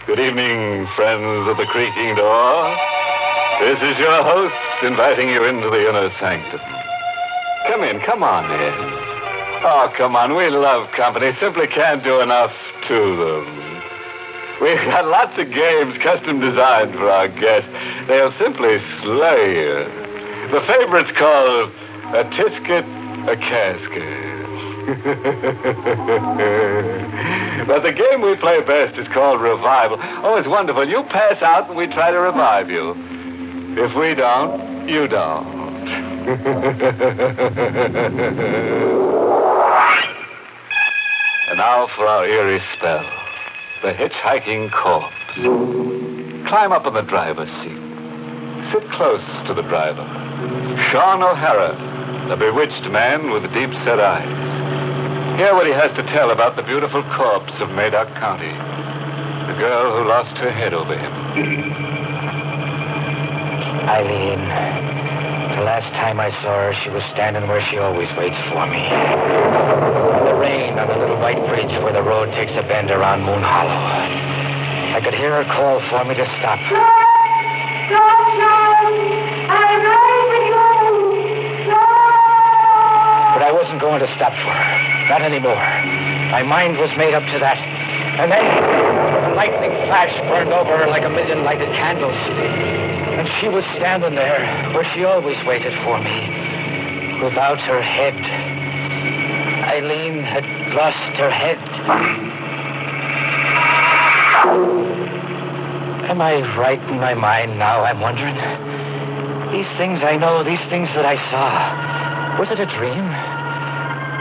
Good evening, friends of the creaking door. This is your host inviting you into the inner sanctum. Come in, come on in. Oh, come on, we love company. Simply can't do enough to them. We've got lots of games custom designed for our guests. They'll simply slay you. The favorite's called a tisket, a casket. But the game we play best is called revival. Oh, it's wonderful. You pass out and we try to revive you. If we don't, you don't. And now for our eerie spell. The hitchhiking corpse. Climb up on the driver's seat. Sit close to the driver. Sean O'Hara, a bewitched man with deep-set eyes. Hear what he has to tell about the beautiful corpse of Madoc County. The girl who lost her head over him. Eileen. The last time I saw her, she was standing where she always waits for me. In the rain on the little white bridge where the road takes a bend around Moon Hollow. I could hear her call for me to stop. Stop now! I'm ready for you! No! But I wasn't going to stop for her. Not anymore. My mind was made up to that. And then the lightning flash burned over her like a million lighted candles. And she was standing there where she always waited for me, without her head. Eileen had lost her head. Am I right in my mind now, I'm wondering? These things I know, these things that I saw, was it a dream?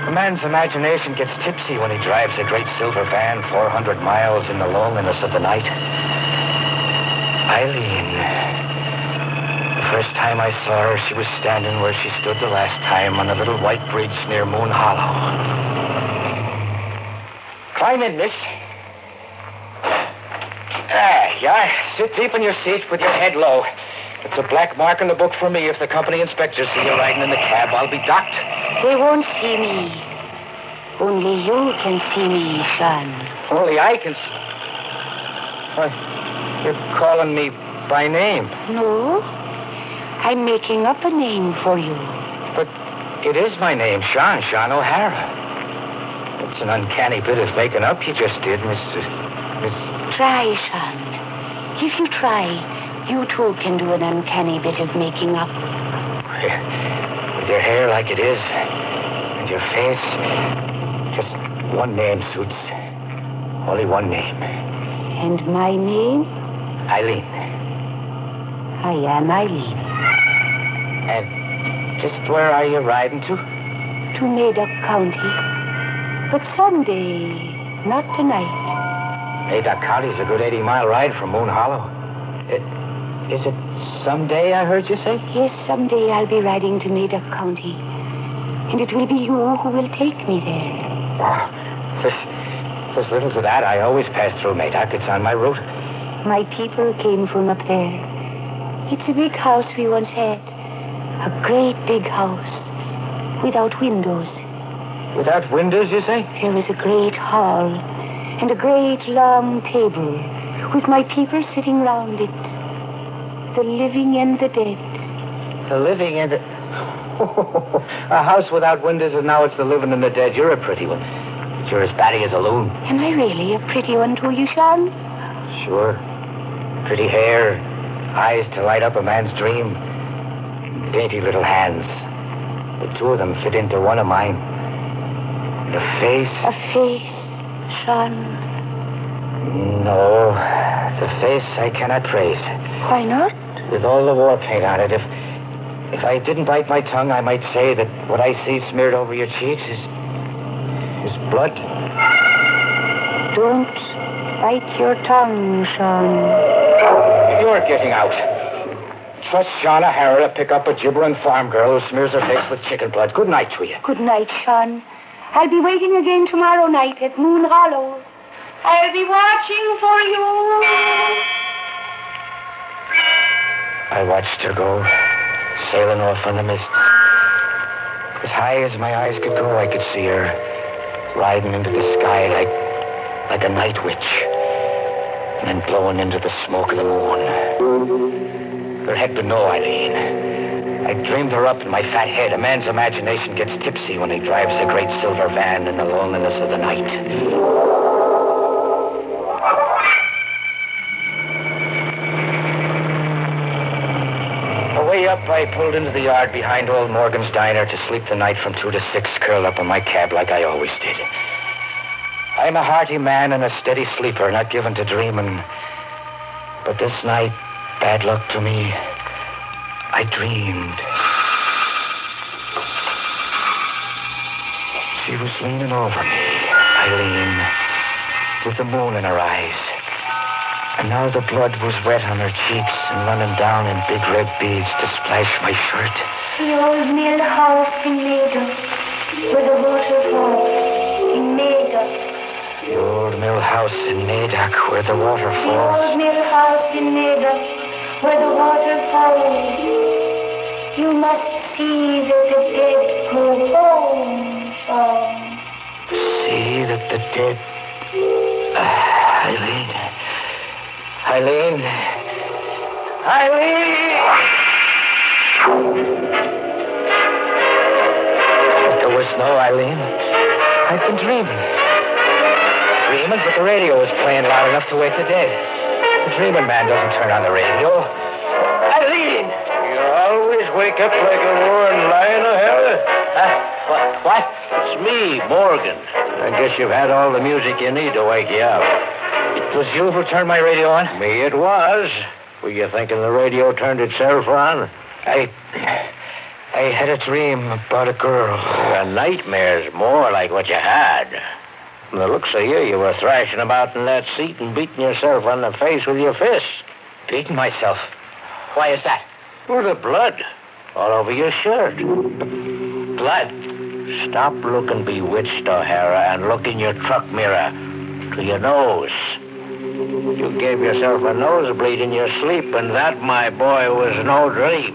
A man's imagination gets tipsy when he drives a great silver van 400 miles in the loneliness of the night. Eileen. The first time I saw her, she was standing where she stood the last time on a little white bridge near Moon Hollow. Climb in, miss. Yeah. Sit deep in your seat with your head low. It's a black mark in the book for me. If the company inspectors see you riding in the cab, I'll be docked. They won't see me. Only you can see me, son. Only I can see... Why, you're calling me by name. No. I'm making up a name for you. But it is my name, Sean O'Hara. It's an uncanny bit of making up you just did, Miss... Try, Sean. If you try, you too can do an uncanny bit of making up. With your hair like it is, and your face, just one name suits. Only one name. And my name? Eileen. I am Eileen. And just where are you riding to? To Madoc County. But someday, not tonight. Madoc County's a good 80-mile ride from Moon Hollow. Is it someday, I heard you say? Yes, someday I'll be riding to Madoc County. And it will be you who will take me there. Oh, there's little to that. I always pass through Madoc. It's on my route. My people came from up there. It's a big house we once had. A great big house. Without windows. Without windows, you say? There was a great hall. And a great long table. With my people sitting round it. The living and the dead. The living and the... A house without windows, and now it's the living and the dead. You're a pretty one. But you're as batty as a loon. Am I really a pretty one to you, Sean? Sure. Pretty hair. Eyes to light up a man's dream. Dainty little hands. The two of them fit into one of mine. The face... A face, Sean. No. The face I cannot praise. Why not? With all the war paint on it, if I didn't bite my tongue, I might say that what I see smeared over your cheeks is blood. Don't bite your tongue, Sean. You're getting out. Trust Sean O'Hara to pick up a gibbering farm girl who smears her face with chicken blood. Good night to you. Good night, Sean. I'll be waiting again tomorrow night at Moon Hollow. I'll be watching for you. I watched her go, sailing off in the mist. As high as my eyes could go, I could see her riding into the sky like a night witch, and then blowing into the smoke of the moon. There had been no Eileen. I dreamed her up in my fat head. A man's imagination gets tipsy when he drives a great silver van in the loneliness of the night. Way up, I pulled into the yard behind old Morgan's diner to sleep the night from 2 to 6, curled up in my cab like I always did. I'm a hearty man and a steady sleeper, not given to dreaming. But this night, bad luck to me, I dreamed. She was leaning over me, Eileen, with the moon in her eyes. And now the blood was wet on her cheeks and running down in big red beads to splash my shirt. The old mill house in Maida, where the water falls, in Maida. The old mill house in Maida, where the water The falls. old mill house in Maida, where the water falls. You must see that the dead go home. See that the dead... Eileen... Eileen. But there was no Eileen. I'd been dreaming. Dreaming, but the radio was playing loud enough to wake the dead. The dreaming man doesn't turn on the radio. Eileen! You always wake up like a roaring lion, O'Hara. What? It's me, Morgan. I guess you've had all the music you need to wake you up. It was you who turned my radio on? Me it was. Were you thinking the radio turned itself on? I had a dream about a girl. A nightmare's more like what you had. From the looks of you were thrashing about in that seat and beating yourself on the face with your fists. Beating myself? Why is that? Oh, the blood all over your shirt. Blood? Stop looking bewitched, O'Hara, and look in your truck mirror to your nose. You gave yourself a nosebleed in your sleep, and that, my boy, was no dream.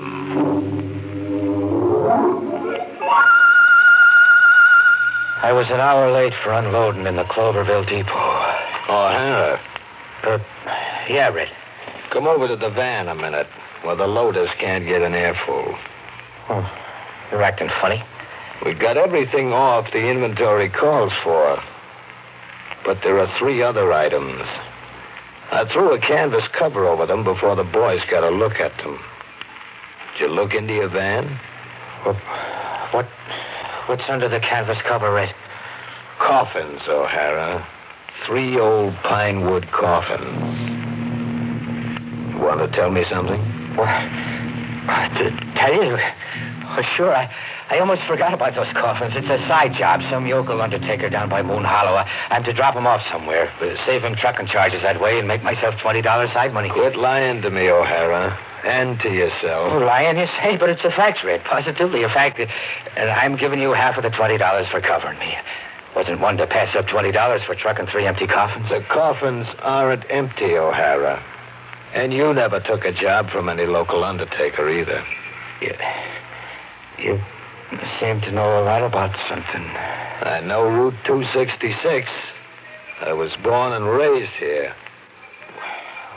I was an hour late for unloading in the Cloverville depot. O'Hara, Yeah, Red. come over to the van a minute, where the loaders can't get an airful. Oh, you're acting funny. We got everything off the inventory calls for. But there are 3 other items. I threw a canvas cover over them before the boys got a look at them. Did you look into your van? What's under the canvas cover, Red? Coffins, O'Hara. 3 old pine wood coffins. Want to tell me something? What? To tell you? Oh, sure. I almost forgot about those coffins. It's a side job. Some yokel undertaker down by Moon Hollow. I'm to drop him off somewhere. Save him trucking charges that way and make myself $20 side money. Quit lying to me, O'Hara. And to yourself. Oh, lying, you say? But it's a fact, Red. Positively a fact. And I'm giving you half of the $20 for covering me. Wasn't one to pass up $20 for trucking 3 empty coffins. The coffins aren't empty, O'Hara. And you never took a job from any local undertaker either. You seem to know a lot about something. I know Route 266. I was born and raised here.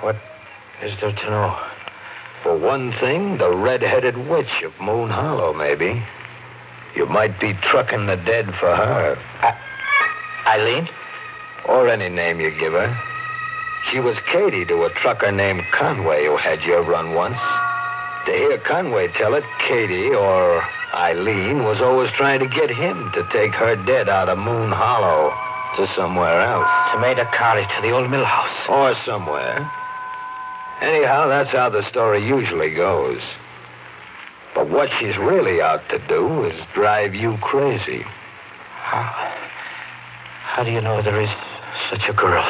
What is there to know? For one thing, the red-headed witch of Moon Hollow, maybe. You might be trucking the dead for her. Eileen? Or any name you give her. She was Katie to a trucker named Conway who had your run once. To hear Conway tell it, Katie, or Eileen, was always trying to get him to take her dead out of Moon Hollow to somewhere else. To Maida Carley, to the old mill house. Or somewhere. Anyhow, that's how the story usually goes. But what she's really out to do is drive you crazy. How do you know there is such a girl?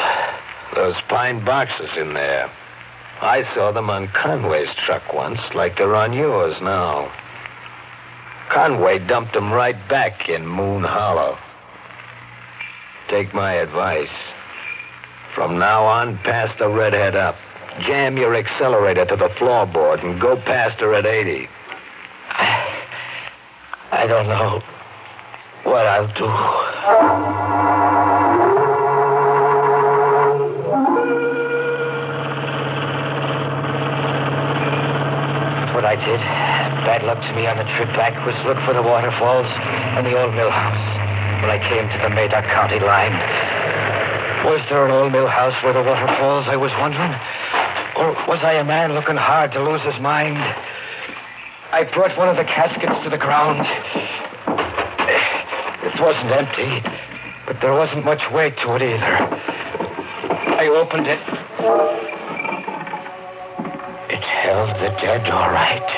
Those pine boxes in there. I saw them on Conway's truck once, like they're on yours now. Conway dumped them right back in Moon Hollow. Take my advice. From now on, pass the redhead up. Jam your accelerator to the floorboard and go past her at 80. I don't know what I'll do. What I did, bad luck to me on the trip back, was look for the waterfalls and the old mill house. When I came to the Madoc County line, was there an old mill house where the waterfalls, I was wondering? Or was I a man looking hard to lose his mind? I brought one of the caskets to the ground. It wasn't empty, but there wasn't much weight to it either. I opened it. It held the dead, all right,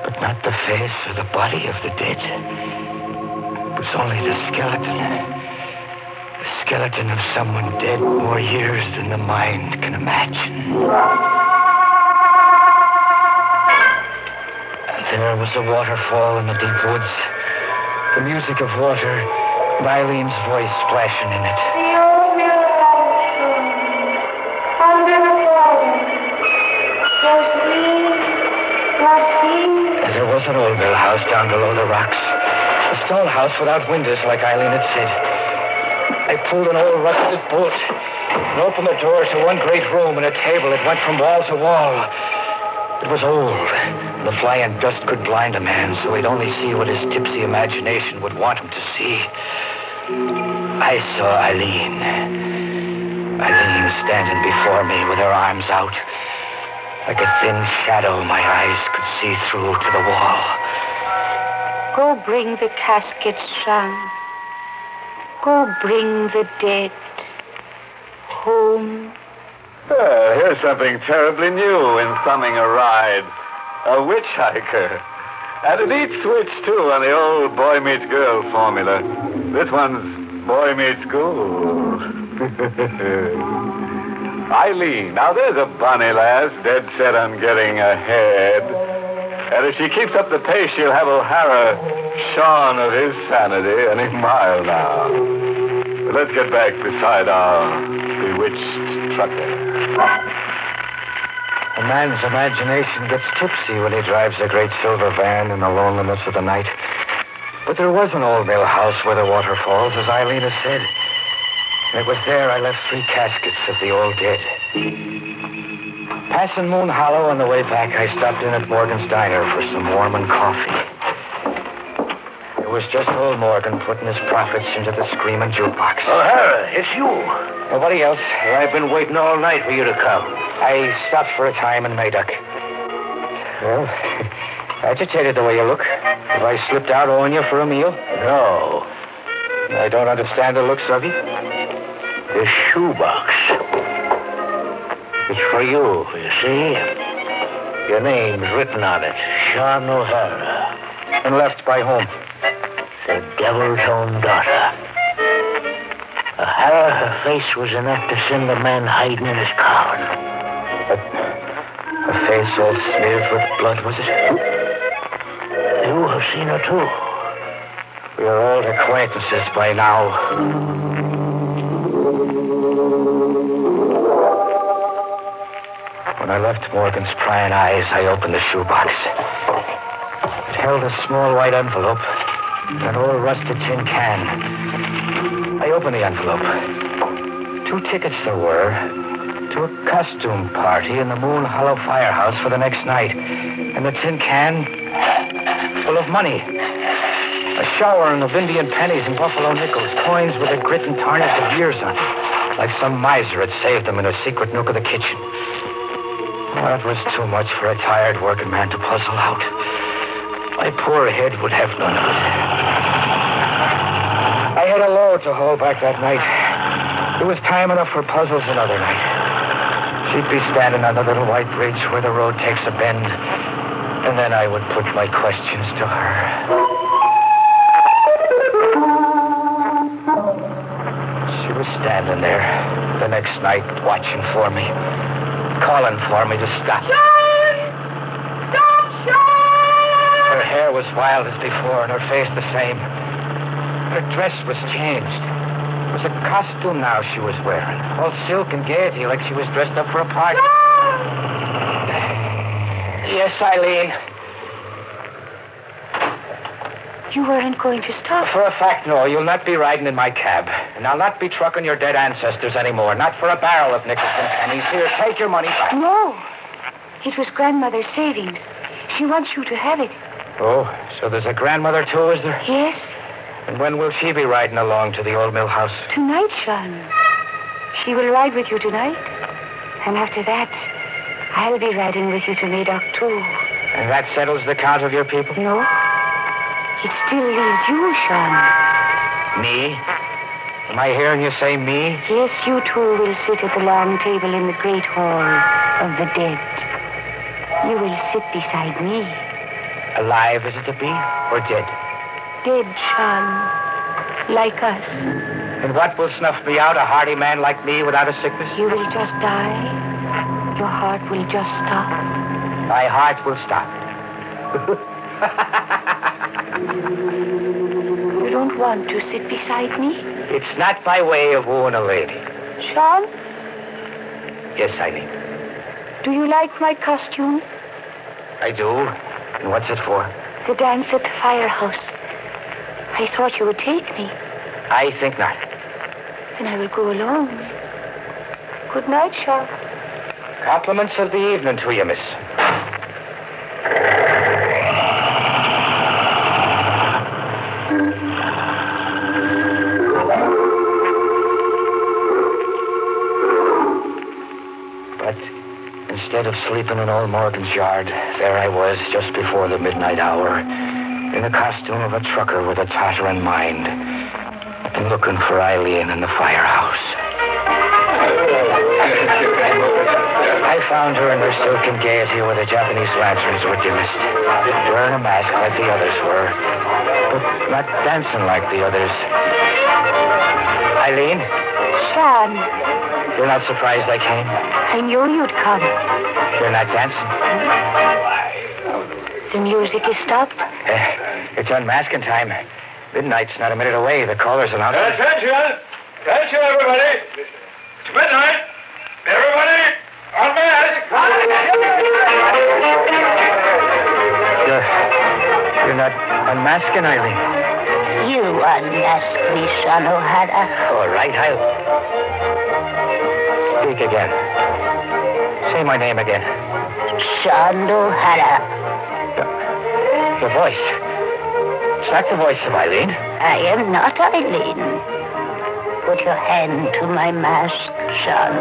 but not the face or the body of the dead. It was only the skeleton. The skeleton of someone dead more years than the mind can imagine. There was a waterfall in the deep woods, the music of water, and Eileen's voice splashing in it. The old mill house, under the water. And there was an old mill house down below the rocks. A stone house without windows, like Eileen had said. I pulled an old rusted bolt and opened the door to one great room and a table that went from wall to wall. It was old. The flying dust could blind a man, so he'd only see what his tipsy imagination would want him to see. I saw Eileen. Eileen standing before me with her arms out. Like a thin shadow my eyes could see through to the wall. Go bring the casket, son. Go bring the dead home. Here's something terribly new in thumbing a ride. A witch hiker. And it eats switch, too, on the old boy meets girl formula. This one's boy meets gold. Eileen, now there's a bonny lass dead set on getting ahead. And if she keeps up the pace, she'll have O'Hara shorn of his sanity any mile now. But let's get back beside our bewitched trucker. A man's imagination gets tipsy when he drives a great silver van in the loneliness of the night. But there was an old mill house where the water falls, as Eileen has said. And it was there I left 3 caskets of the old dead. Passing Moon Hollow on the way back, I stopped in at Morgan's Diner for some Mormon coffee. It was just old Morgan putting his profits into the screaming jukebox. O'Hara, it's you. Nobody else. I've been waiting all night for you to come. I stopped for a time in Madoc. Well, agitated the way you look. Have I slipped out owing you for a meal? No. I don't understand the looks of you. The shoebox. It's for you see? Your name's written on it. Sean O'Hara. And left by whom? The devil's own daughter. O'Hara, her face was enough to send a man hiding in his coffin. A face all smeared with blood, was it? You have seen her, too. We are old acquaintances by now. When I left Morgan's prying eyes, I opened the shoebox. It held a small white envelope, an old rusted tin can. I opened the envelope. 2 tickets there were to a costume party in the Moon Hollow firehouse for the next night. And the tin can full of money. A showering of Indian pennies and buffalo nickels, coins with the grit and tarnish of years on them, like some miser had saved them in a secret nook of the kitchen. That was too much for a tired working man to puzzle out. My poor head would have none of it. I had a load to haul back that night. There was time enough for puzzles another night. She'd be standing on the little white bridge where the road takes a bend, and then I would put my questions to her. She was standing there the next night, watching for me, calling for me to stop. Sean! Stop, Sean! Her hair was wild as before, and her face the same. Her dress was changed. It was a costume now she was wearing, all silk and gaiety, like she was dressed up for a party. Sean! Yes, Eileen. You weren't going to stop. For a fact, no. You'll not be riding in my cab. And I'll not be trucking your dead ancestors anymore. Not for a barrel of nickels and pennies. Here, take your money back. No. It was grandmother's savings. She wants you to have it. Oh, so there's a grandmother, too, is there? Yes. And when will she be riding along to the old mill house? Tonight, Sean. She will ride with you tonight. And after that, I'll be riding with you to Madoc, too. And that settles the count of your people? No. It still leaves you, Sean. Me? Am I hearing you say me? Yes, you two will sit at the long table in the great hall of the dead. You will sit beside me. Alive, is it to be? Or dead? Dead, Sean. Like us. And what will snuff me out, a hardy man like me without a sickness? You will just die. Your heart will just stop. My heart will stop. You don't want to sit beside me? It's not by way of wooing a lady. Sean, Yes, Eileen. do you like my costume? I do. And what's it for? The dance at the firehouse. I thought you would take me. I think not. And I will go alone. Good night, Sean. Compliments of the evening to you, miss. But instead of sleeping in old Morgan's yard, there I was just before the midnight hour, in the costume of a trucker with a tottering mind, and looking for Eileen in the firehouse. I found her in her silken gaiety where the Japanese lanterns were dimmest, wearing a mask like the others were, but not dancing like the others. Eileen, Sean, you're not surprised I came? I knew you'd come. You're not dancing? The music is stopped. It's unmasking time. Midnight's not a minute away. The caller's announcing. Attention! Attention, everybody! It's midnight! Everybody, on mask! You're not unmasking, Eileen. You unmasked me, Sean O'Hara. All right, I'll speak again. Say my name again. Sean O'Hara. Your voice. It's not the voice of Eileen. I am not Eileen. Put your hand to my mask, Sean.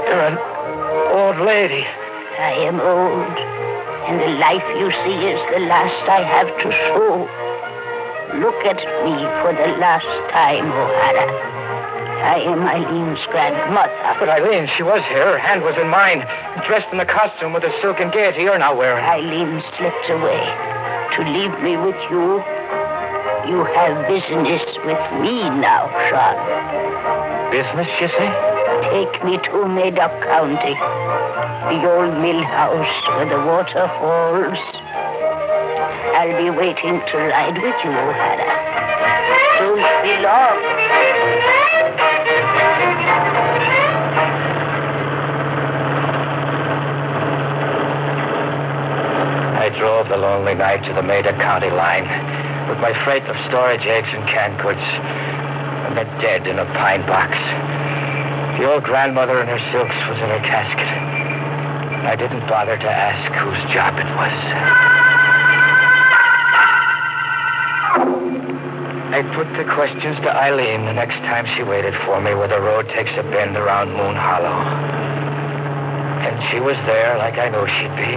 You're an old lady. I am old, and the life you see is the last I have to show. Look at me for the last time, O'Hara. I am Eileen's grandmother. But Eileen, she was here. Her hand was in mine. Dressed in the costume with the silken gaiety you're now wearing. Eileen slipped away to leave me with you. You have business with me now, Sean. Business, you say? Take me to Madoc County, the old mill house where the water falls. I'll be waiting to ride with you, O'Hara. Don't be long. I drove the lonely night to the Madoc County line with my freight of storage eggs and canned goods, and the dead in a pine box. The old grandmother in her silks was in her casket. I didn't bother to ask whose job it was. I put the questions to Eileen the next time she waited for me where the road takes a bend around Moon Hollow. And she was there like I knew she'd be,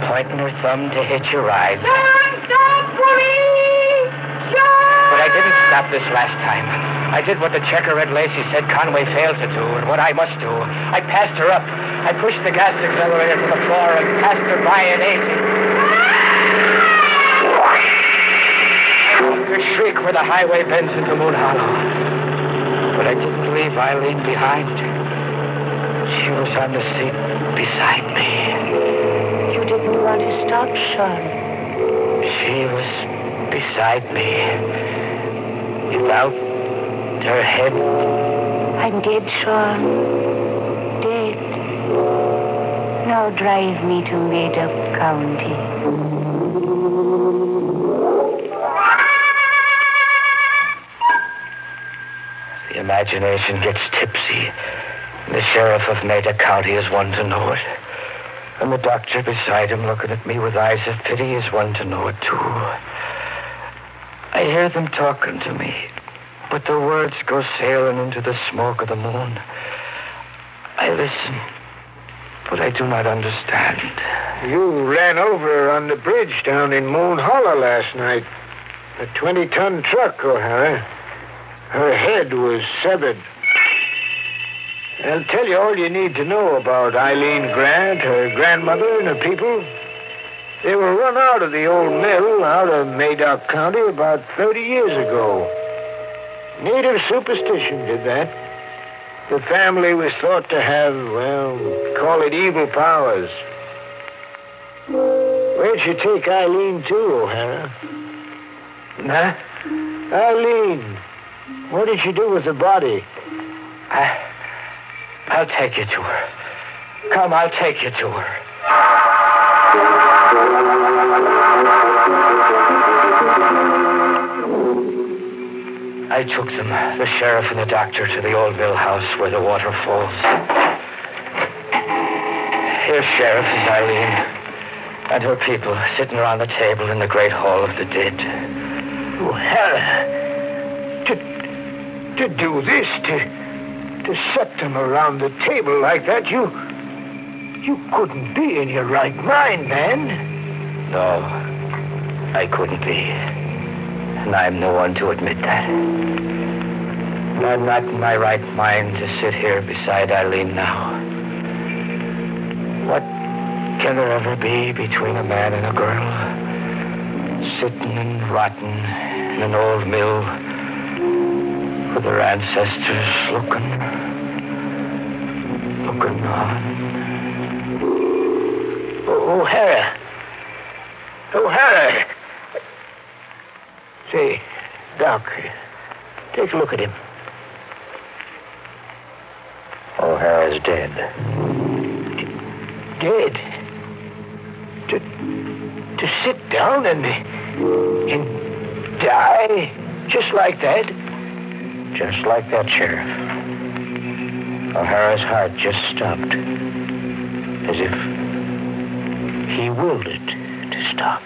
pointing her thumb to hitch a ride. Don't stop for me! John! But I didn't stop this last time. I did what the checker-red Lacey said Conway failed to do, and what I must do. I passed her up. I pushed the gas accelerator to the floor and passed her by in 80. Her shriek where the highway bends into Moon Hollow. But I didn't leave Eileen behind. She was on the seat beside me. You didn't want to stop, Sean. She was beside me. Without her head. I'm dead, Sean. Dead. Now drive me to Madoc County. The imagination gets tipsy. The sheriff of Maida County is one to know it. And the doctor beside him looking at me with eyes of pity is one to know it, too. I hear them talking to me, but the words go sailing into the smoke of the moon. I listen, but I do not understand. You ran over her on the bridge down in Moon Hollow last night. A 20-ton truck, O'Hara. Her head was severed. I'll tell you all you need to know about Eileen Grant, her grandmother, and her people. They were run out of the old mill out of Madoc County about 30 years ago. Native superstition did that. The family was thought to have, well, call it evil powers. Where'd you take Eileen to, O'Hara? Huh? Eileen, what did you do with the body? I'll take you to her. Come, I'll take you to her. I took them, the sheriff and the doctor, to the old mill house where the water falls. Here, Sheriff, is Eileen and her people sitting around the table in the great hall of the dead. O'Hara, to do this, to set them around the table like that, you couldn't be in your right mind, man. No, I couldn't be. And I'm the one to admit that. I'm not in my right mind to sit here beside Eileen now. What can there ever be between a man and a girl? Sitting and rotting in an old mill with their ancestors looking on. O'Hara. Say, Doc, take a look at him. O'Hara's dead. Dead? To sit down and die just like that? Just like that, Sheriff. O'Hara's heart just stopped. As if he willed it to stop.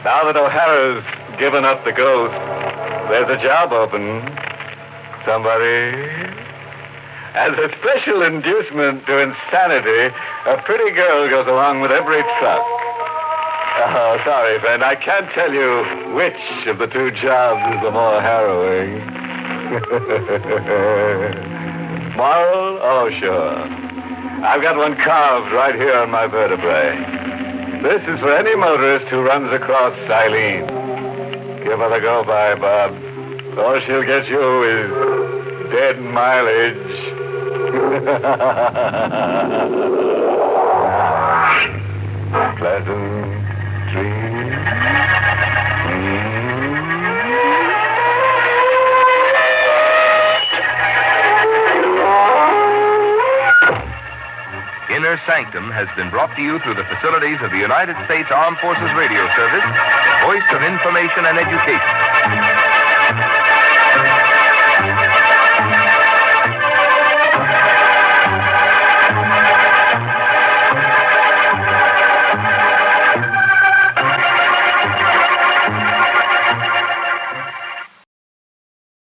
Now that O'Hara's given up the ghost, there's a job open. Somebody... As a special inducement to insanity, a pretty girl goes along with every truck. Oh, sorry, friend. I can't tell you which of the two jobs is the more harrowing. Moral? Oh, sure. I've got one carved right here on my vertebrae. This is for any motorist who runs across Eileen. Give her the go-by, Bob. All she'll get you is dead mileage. Pleasant dreams. Inner Sanctum has been brought to you through the facilities of the United States Armed Forces Radio Service, the voice of information and education.